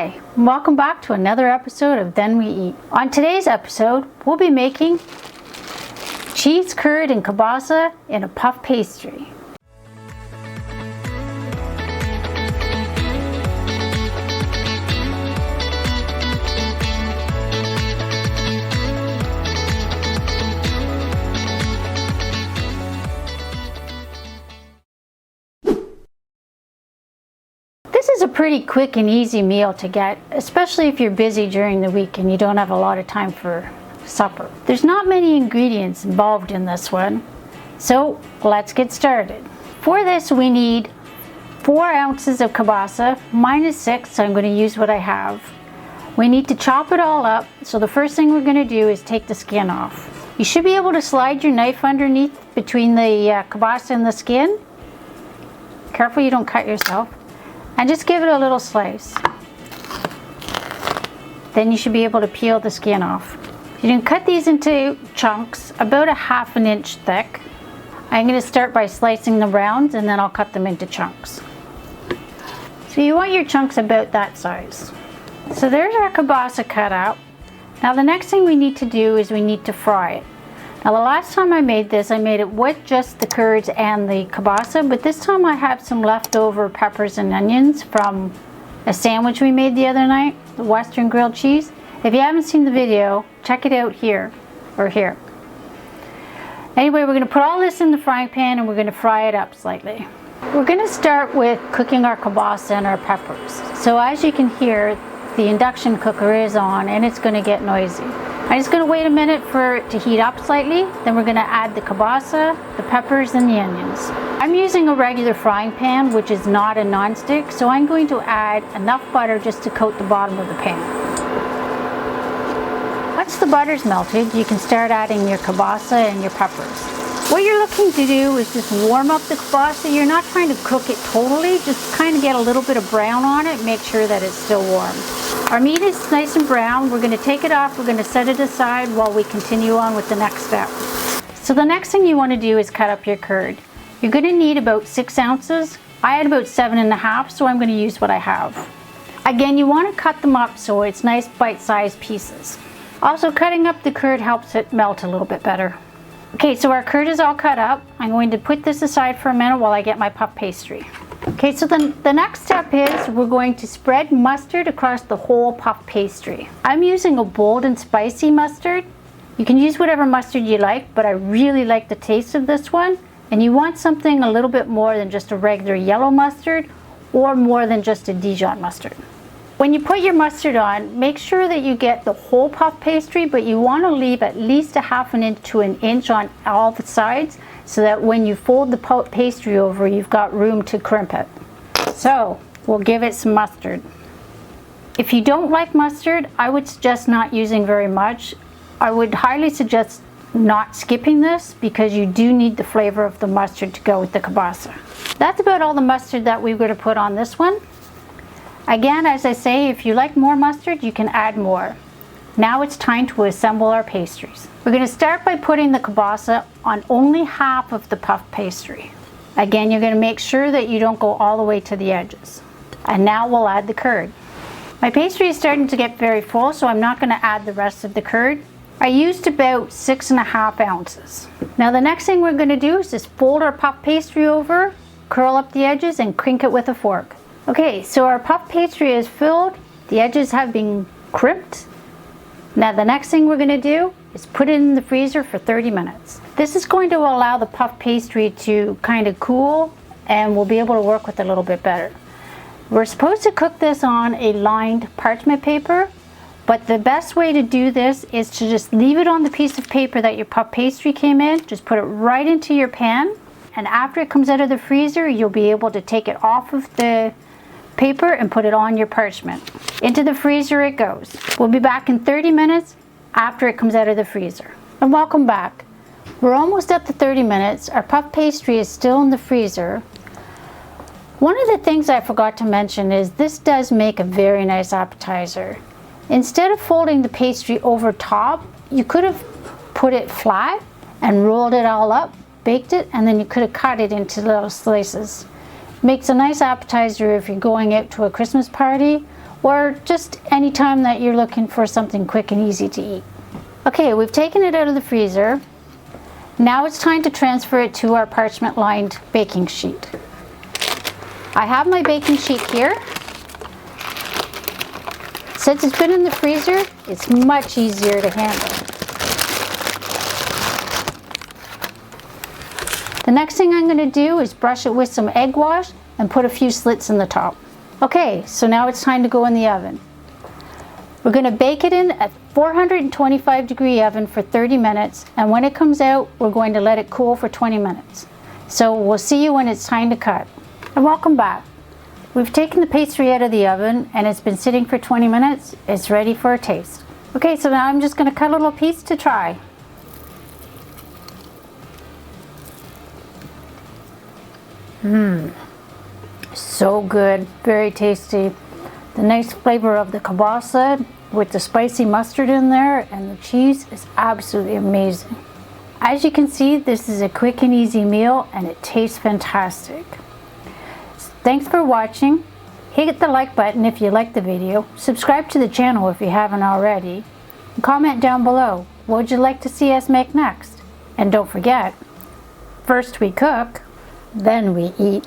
Hi, and welcome back to another episode of Then We Eat. On today's episode, we'll be making cheese curd and kielbasa in a puff pastry. This is a pretty quick and easy meal to get, especially if you're busy during the week and you don't have a lot of time for supper. There's not many ingredients involved in this one, so let's get started. For this we need 4 ounces of kielbasa. Mine is 6, so I'm going to use what I have. We need to chop it all up, so the first thing we're going to do is take the skin off. You should be able to slide your knife underneath between the kielbasa and the skin. Careful you don't cut yourself. And just give it a little slice. Then you should be able to peel the skin off. You can cut these into chunks about a ½ an inch thick. I'm going to start by slicing them round and then I'll cut them into chunks. So you want your chunks about that size. So there's our kielbasa cut out. Now the next thing we need to do is we need to fry it. Now the last time I made this, I made it with just the curds and the kielbasa, but this time I have some leftover peppers and onions from a sandwich we made the other night, the Western grilled cheese. If you haven't seen the video, check it out here or here. Anyway, we're going to put all this in the frying pan and we're going to fry it up slightly. We're going to start with cooking our kielbasa and our peppers. So as you can hear, the induction cooker is on and it's going to get noisy. I'm just going to wait a minute for it to heat up slightly. Then we're going to add the kielbasa, the peppers, and the onions. I'm using a regular frying pan, which is not a non-stick, so I'm going to add enough butter just to coat the bottom of the pan. Once the butter's melted, you can start adding your kielbasa and your peppers. What you're looking to do is just warm up the kielbasa. You're not trying to cook it totally, just kind of get a little bit of brown on it, make sure that it's still warm. Our meat is nice and brown. We're going to take it off, we're going to set it aside while we continue on with the next step. So the next thing you want to do is cut up your curd. You're going to need about 6 ounces. I had about 7½, so I'm going to use what I have. Again, you want to cut them up so it's nice bite-sized pieces. Also, cutting up the curd helps it melt a little bit better. Okay, so our curd is all cut up. I'm going to put this aside for a minute while I get my puff pastry. Okay, so the next step is we're going to spread mustard across the whole puff pastry. I'm using a bold and spicy mustard. You can use whatever mustard you like, but I really like the taste of this one. And you want something a little bit more than just a regular yellow mustard or more than just a Dijon mustard. When you put your mustard on, make sure that you get the whole puff pastry, but you want to leave at least a ½ an inch to an inch on all the sides so that when you fold the pastry over, you've got room to crimp it. So we'll give it some mustard. If you don't like mustard, I would suggest not using very much. I would highly suggest not skipping this because you do need the flavor of the mustard to go with the kielbasa. That's about all the mustard that we're going to put on this one. Again, as I say, if you like more mustard, you can add more. Now it's time to assemble our pastries. We're going to start by putting the kielbasa on only half of the puff pastry. Again, you're going to make sure that you don't go all the way to the edges. And now we'll add the curd. My pastry is starting to get very full, so I'm not going to add the rest of the curd. I used about 6½ ounces. Now the next thing we're going to do is just fold our puff pastry over, curl up the edges, and crink it with a fork. Okay, so our puff pastry is filled, the edges have been crimped. Now the next thing we're going to do is put it in the freezer for 30 minutes. This is going to allow the puff pastry to kind of cool and we'll be able to work with it a little bit better. We're supposed to cook this on a lined parchment paper, but the best way to do this is to just leave it on the piece of paper that your puff pastry came in, just put it right into your pan, and after it comes out of the freezer, you'll be able to take it off of the paper and put it on your parchment. Into the freezer it goes. We'll be back in 30 minutes after it comes out of the freezer. And welcome back. We're almost at the 30 minutes. Our puff pastry is still in the freezer. One of the things I forgot to mention is this does make a very nice appetizer. Instead of folding the pastry over top, you could have put it flat and rolled it all up, baked it, and then you could have cut it into little slices. Makes a nice appetizer if you're going out to a Christmas party or just any time that you're looking for something quick and easy to eat. Okay, we've taken it out of the freezer. Now it's time to transfer it to our parchment lined baking sheet. I have my baking sheet here. Since it's been in the freezer, it's much easier to handle. The next thing I'm going to do is brush it with some egg wash and put a few slits in the top. Okay, so now it's time to go in the oven. We're going to bake it in at 425 degree oven for 30 minutes, and when it comes out, we're going to let it cool for 20 minutes. So we'll see you when it's time to cut. And welcome back. We've taken the pastry out of the oven and it's been sitting for 20 minutes. It's ready for a taste. Okay, so now I'm just going to cut a little piece to try. So good, very tasty. The nice flavor of the kielbasa with the spicy mustard in there and the cheese is absolutely amazing. As you can see, this is a quick and easy meal and it tastes fantastic. Thanks for watching. Hit the like button if you liked the video. Subscribe to the channel if you haven't already. And comment down below, what would you like to see us make next? And don't forget, first we cook, then we eat.